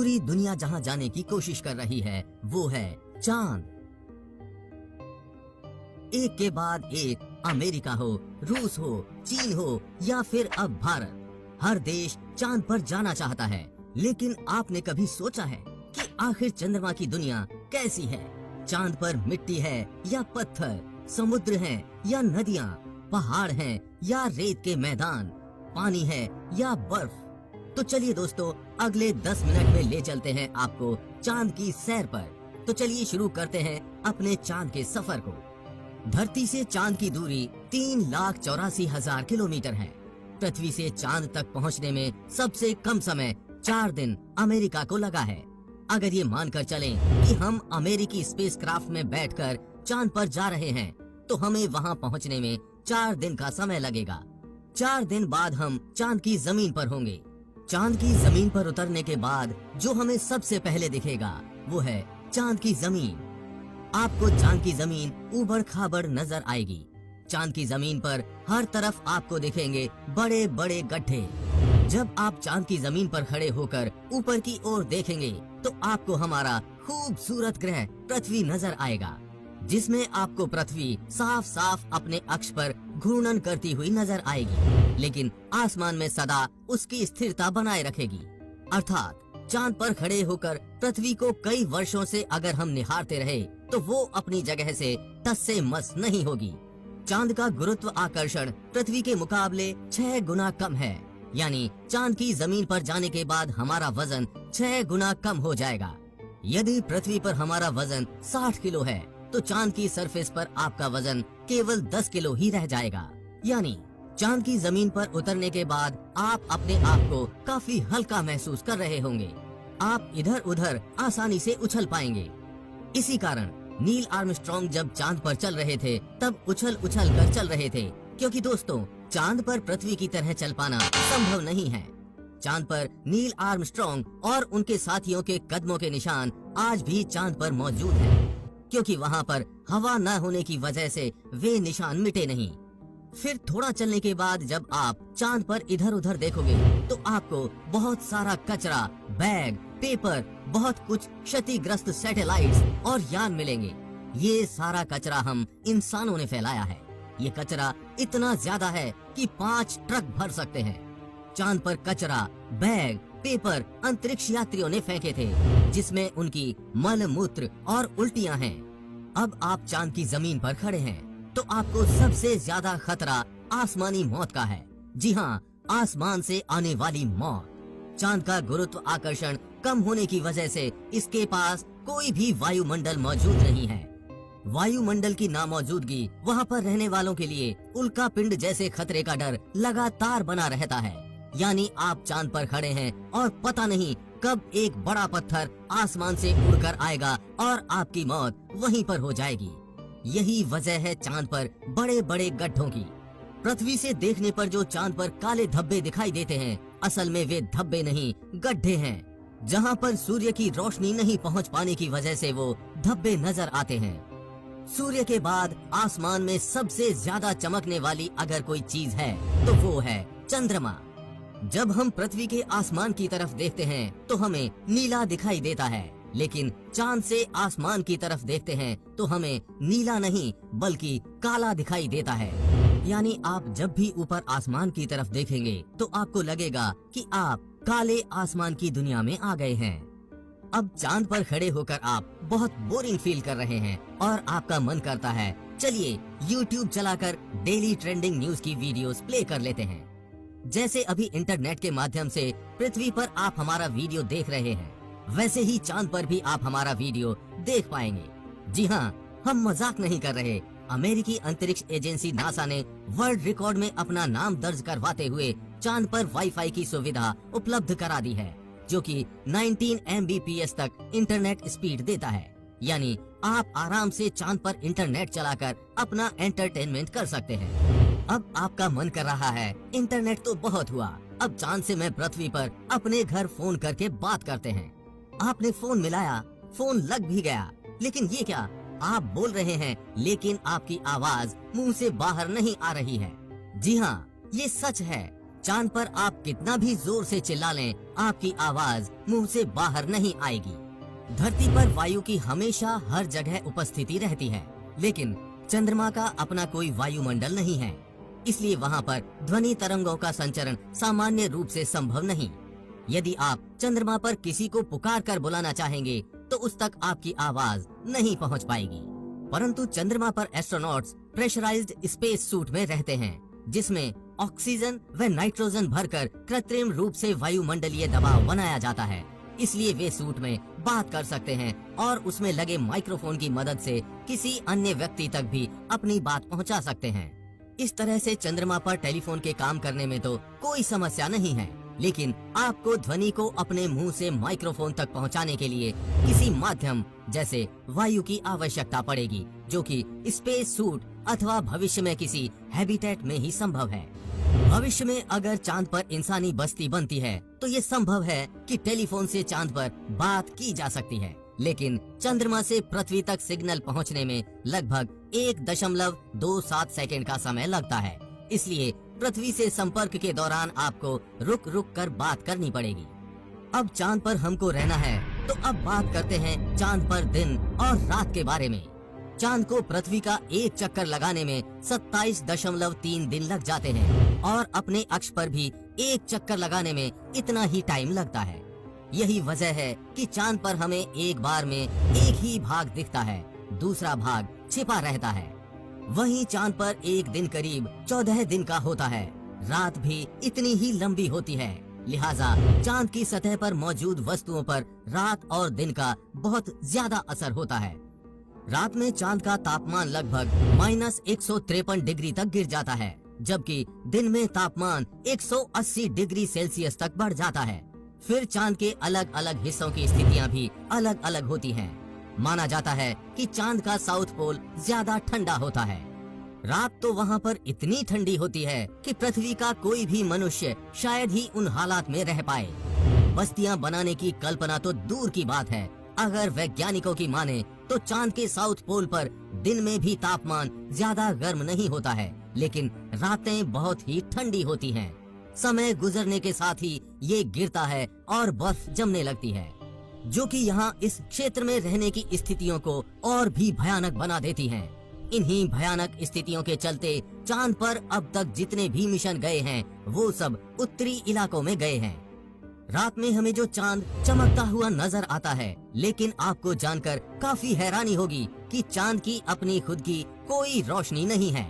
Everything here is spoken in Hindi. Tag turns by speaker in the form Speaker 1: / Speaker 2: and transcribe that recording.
Speaker 1: पूरी दुनिया जहां जाने की कोशिश कर रही है वो है चांद। एक के बाद एक, अमेरिका हो, रूस हो, चीन हो या फिर अब भारत, हर देश चांद पर जाना चाहता है। लेकिन आपने कभी सोचा है कि आखिर चंद्रमा की दुनिया कैसी है? चांद पर मिट्टी है या पत्थर, समुद्र है या नदियाँ, पहाड़ हैं या रेत के मैदान, पानी है या बर्फ? तो चलिए दोस्तों, अगले 10 मिनट में ले चलते हैं आपको चांद की सैर पर। तो चलिए शुरू करते हैं अपने चांद के सफर को। धरती से चांद की दूरी 3,84,000 किलोमीटर है। पृथ्वी से चांद तक पहुंचने में सबसे कम समय 4 दिन अमेरिका को लगा है। अगर ये मानकर चलें कि हम अमेरिकी स्पेसक्राफ्ट में बैठकर चांद पर जा रहे हैं, तो हमें वहां पहुंचने में 4 दिन का समय लगेगा। 4 दिन बाद हम चांद की जमीन पर होंगे। चांद की जमीन पर उतरने के बाद जो हमें सबसे पहले दिखेगा वो है चांद की जमीन। आपको चांद की जमीन ऊबड़ खाबड़ नजर आएगी। चांद की जमीन पर हर तरफ आपको दिखेंगे बड़े बड़े गड्ढे। जब आप चांद की जमीन पर खड़े होकर ऊपर की ओर देखेंगे तो आपको हमारा खूबसूरत ग्रह पृथ्वी नजर आएगा, जिसमें आपको पृथ्वी साफ साफ अपने अक्ष पर घूर्णन करती हुई नजर आएगी, लेकिन आसमान में सदा उसकी स्थिरता बनाए रखेगी। अर्थात चांद पर खड़े होकर पृथ्वी को कई वर्षों से अगर हम निहारते रहे तो वो अपनी जगह से टस से मस नहीं होगी। चांद का गुरुत्व आकर्षण पृथ्वी के मुकाबले 6 गुना कम है, यानी चांद की जमीन पर जाने के बाद हमारा वजन 6 गुना कम हो जाएगा। यदि पृथ्वी पर हमारा वजन 60 किलो है तो चांद की सरफेस पर आपका वजन केवल 10 किलो ही रह जाएगा। यानी चांद की जमीन पर उतरने के बाद आप अपने आप को काफी हल्का महसूस कर रहे होंगे। आप इधर उधर आसानी से उछल पाएंगे। इसी कारण नील आर्मस्ट्रॉन्ग जब चांद पर चल रहे थे तब उछल उछल कर चल रहे थे, क्योंकि दोस्तों चांद पर पृथ्वी की तरह चल पाना संभव नहीं है। चांद पर नील आर्मस्ट्रॉन्ग और उनके साथियों के कदमों के निशान आज भी चांद पर मौजूद हैं, क्योंकि वहाँ पर हवा न होने की वजह से वे निशान मिटे नहीं। फिर थोड़ा चलने के बाद जब आप चांद पर इधर उधर देखोगे तो आपको बहुत सारा कचरा, बैग, पेपर, बहुत कुछ क्षतिग्रस्त सैटेलाइट्स और यान मिलेंगे। ये सारा कचरा हम इंसानों ने फैलाया है। ये कचरा इतना ज्यादा है कि 5 ट्रक भर सकते हैं। चांद पर कचरा, बैग, पेपर अंतरिक्ष यात्रियों ने फेंके थे, जिसमें उनकी मल मूत्र और उल्टियां हैं। अब आप चांद की जमीन पर खड़े हैं तो आपको सबसे ज्यादा खतरा आसमानी मौत का है। जी हाँ, आसमान से आने वाली मौत। चांद का गुरुत्व आकर्षण कम होने की वजह से इसके पास कोई भी वायुमंडल मौजूद नहीं है। वायुमंडल की नामौजूदगी वहाँ पर रहने वालों के लिए उल्का पिंड जैसे खतरे का डर लगातार बना रहता है। यानी आप चांद पर खड़े हैं और पता नहीं कब एक बड़ा पत्थर आसमान से उड़कर आएगा और आपकी मौत वहीं पर हो जाएगी। यही वजह है चांद पर बड़े बड़े गड्ढों की। पृथ्वी से देखने पर जो चांद पर काले धब्बे दिखाई देते हैं, असल में वे धब्बे नहीं, गड्ढे हैं। जहाँ पर सूर्य की रोशनी नहीं पहुँच पाने की वजह से वो धब्बे नजर आते हैं। सूर्य के बाद आसमान में सबसे ज्यादा चमकने वाली अगर कोई चीज है तो वो है चंद्रमा। जब हम पृथ्वी के आसमान की तरफ देखते हैं तो हमें नीला दिखाई देता है, लेकिन चांद से आसमान की तरफ देखते हैं तो हमें नीला नहीं बल्कि काला दिखाई देता है। यानी आप जब भी ऊपर आसमान की तरफ देखेंगे तो आपको लगेगा कि आप काले आसमान की दुनिया में आ गए हैं। अब चांद पर खड़े होकर आप बहुत बोरिंग फील कर रहे हैं और आपका मन करता है चलिए YouTube चलाकर डेली ट्रेंडिंग न्यूज की वीडियोस प्ले कर लेते हैं। जैसे अभी इंटरनेट के माध्यम से पृथ्वी पर आप हमारा वीडियो देख रहे हैं, वैसे ही चांद पर भी आप हमारा वीडियो देख पाएंगे। जी हाँ, हम मजाक नहीं कर रहे। अमेरिकी अंतरिक्ष एजेंसी नासा ने वर्ल्ड रिकॉर्ड में अपना नाम दर्ज करवाते हुए चांद पर वाईफाई की सुविधा उपलब्ध करा दी है, जो कि 19 MBPS तक इंटरनेट स्पीड देता है। यानी आप आराम से चांद पर इंटरनेट चलाकर अपना एंटरटेनमेंट कर सकते हैं। अब आपका मन कर रहा है इंटरनेट तो बहुत हुआ, अब चांद से मैं पृथ्वी पर अपने घर फोन करके बात करते हैं। आपने फोन मिलाया, फोन लग भी गया, लेकिन ये क्या, आप बोल रहे हैं लेकिन आपकी आवाज मुंह से बाहर नहीं आ रही है। जी हाँ, ये सच है। चांद पर आप कितना भी जोर से चिल्ला लें, आपकी आवाज मुंह से बाहर नहीं आएगी। धरती पर वायु की हमेशा हर जगह उपस्थिति रहती है, लेकिन चंद्रमा का अपना कोई वायुमंडल नहीं है, इसलिए वहाँ पर ध्वनि तरंगों का संचरण सामान्य रूप से संभव नहीं। यदि आप चंद्रमा पर किसी को पुकार कर बुलाना चाहेंगे तो उस तक आपकी आवाज नहीं पहुँच पाएगी। परंतु चंद्रमा पर एस्ट्रोनॉट्स प्रेशराइज्ड स्पेस सूट में रहते हैं, जिसमें ऑक्सीजन व नाइट्रोजन भरकर कृत्रिम रूप से वायुमंडलीय दबाव बनाया जाता है। इसलिए वे सूट में बात कर सकते हैं और उसमें लगे माइक्रोफोन की मदद से किसी अन्य व्यक्ति तक भी अपनी बात पहुंचा सकते हैं। इस तरह से चंद्रमा पर टेलीफोन के काम करने में तो कोई समस्या नहीं है, लेकिन आपको ध्वनि को अपने मुंह से माइक्रोफोन तक पहुंचाने के लिए किसी माध्यम जैसे वायु की आवश्यकता पड़ेगी, जो कि स्पेस सूट अथवा भविष्य में किसी हैबिटेट में ही संभव है। भविष्य में अगर चांद पर इंसानी बस्ती बनती है तो ये संभव है कि टेलीफोन से चांद पर बात की जा सकती है, लेकिन चंद्रमा से पृथ्वी तक सिग्नल पहुंचने में लगभग 1.27 सेकंड का समय लगता है। इसलिए पृथ्वी से संपर्क के दौरान आपको रुक रुक कर बात करनी पड़ेगी। अब चांद पर हमको रहना है, तो अब बात करते हैं चांद पर दिन और रात के बारे में। चांद को पृथ्वी का एक चक्कर लगाने में 27.3 दिन लग जाते हैं और अपने अक्ष पर भी एक चक्कर लगाने में इतना ही टाइम लगता है। यही वजह है कि चांद पर हमें एक बार में एक ही भाग दिखता है, दूसरा भाग छिपा रहता है। वहीं चांद पर एक दिन करीब 14 दिन का होता है। रात भी इतनी ही लंबी होती है, लिहाजा चांद की सतह पर मौजूद वस्तुओं पर रात और दिन का बहुत ज्यादा असर होता है। रात में चांद का तापमान लगभग -153 डिग्री तक गिर जाता है, जबकि दिन में तापमान 180 डिग्री सेल्सियस तक बढ़ जाता है। फिर चांद के अलग अलग हिस्सों की स्थितियां भी अलग अलग होती हैं। माना जाता है कि चांद का साउथ पोल ज्यादा ठंडा होता है। रात तो वहाँ पर इतनी ठंडी होती है कि पृथ्वी का कोई भी मनुष्य शायद ही उन हालात में रह पाए। बस्तियां बनाने की कल्पना तो दूर की बात है। अगर वैज्ञानिकों की माने तो चांद के साउथ पोल पर दिन में भी तापमान ज्यादा गर्म नहीं होता है, लेकिन रातें बहुत ही ठंडी होती हैं। समय गुजरने के साथ ही ये गिरता है और बर्फ जमने लगती है, जो कि यहाँ इस क्षेत्र में रहने की स्थितियों को और भी भयानक बना देती हैं। इन्हीं भयानक स्थितियों के चलते चांद पर अब तक जितने भी मिशन गए हैं वो सब उत्तरी इलाकों में गए हैं। रात में हमें जो चांद चमकता हुआ नजर आता है, लेकिन आपको जानकर काफी हैरानी होगी कि चांद की अपनी खुद की कोई रोशनी नहीं है।